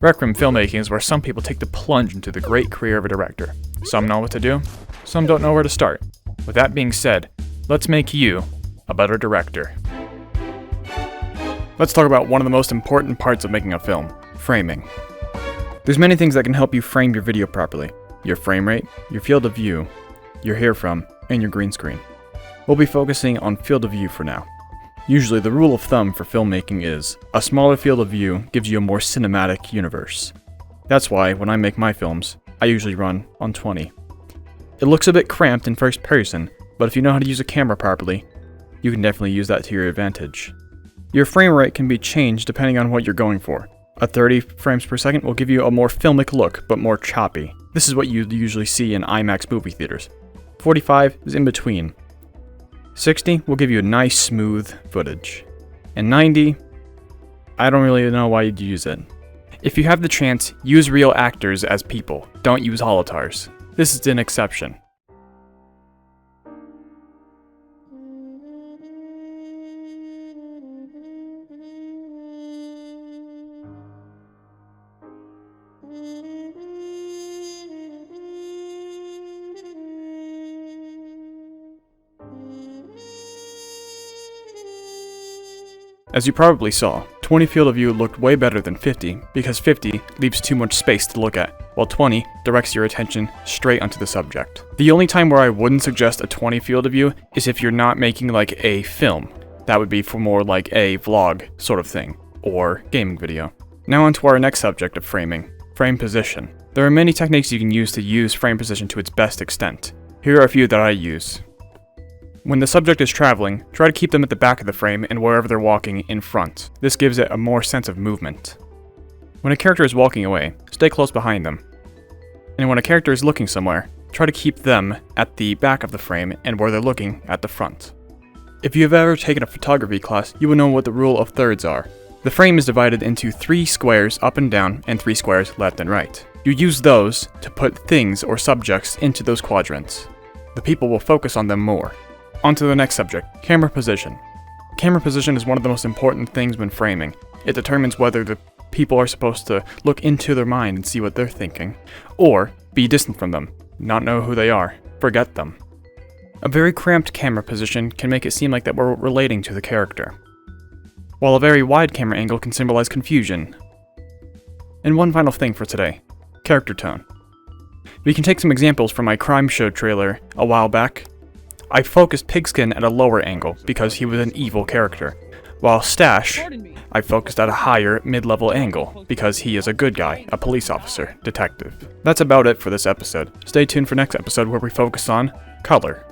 Rec room filmmaking is where some people take the plunge into the great career of a director. Some know what to do, some don't know where to start. With that being said, let's make you a better director. Let's talk about one of the most important parts of making a film, framing. There's many things that can help you frame your video properly. Your frame rate, your field of view, your hear from, and your green screen. We'll be focusing on field of view for now. Usually the rule of thumb for filmmaking is, a smaller field of view gives you a more cinematic universe. That's why when I make my films, I usually run on 20. It looks a bit cramped in first person, but if you know how to use a camera properly, you can definitely use that to your advantage. Your frame rate can be changed depending on what you're going for. A 30 frames per second will give you a more filmic look, but more choppy. This is what you usually see in IMAX movie theaters. 45 is in between. 60 will give you a nice smooth footage. And 90, I don't really know why you'd use it. If you have the chance, use real actors as people. Don't use holotars. This is an exception. As you probably saw, 20 field of view looked way better than 50 because 50 leaves too much space to look at, while 20 directs your attention straight onto the subject. The only time where I wouldn't suggest a 20 field of view is if you're not making like a film. That would be for more like a vlog sort of thing, or gaming video. Now onto our next subject of framing, frame position. There are many techniques you can use to use frame position to its best extent. Here are a few that I use. When the subject is traveling, try to keep them at the back of the frame and wherever they're walking in front. This gives it a more sense of movement. When a character is walking away, stay close behind them. And when a character is looking somewhere, try to keep them at the back of the frame and where they're looking at the front. If you have ever taken a photography class, you will know what the rule of thirds are. The frame is divided into 3 squares up and down and 3 squares left and right. You use those to put things or subjects into those quadrants. The people will focus on them more. On to the next subject, camera position. Camera position is one of the most important things when framing. It determines whether the people are supposed to look into their mind and see what they're thinking, or be distant from them, not know who they are, forget them. A very cramped camera position can make it seem like that we're relating to the character, while a very wide camera angle can symbolize confusion. And one final thing for today, character tone. We can take some examples from my crime show trailer a while back. I focused Pigskin at a lower angle because he was an evil character, while Stash, I focused at a higher mid-level angle because he is a good guy, a police officer, detective. That's about it for this episode. Stay tuned for next episode where we focus on color.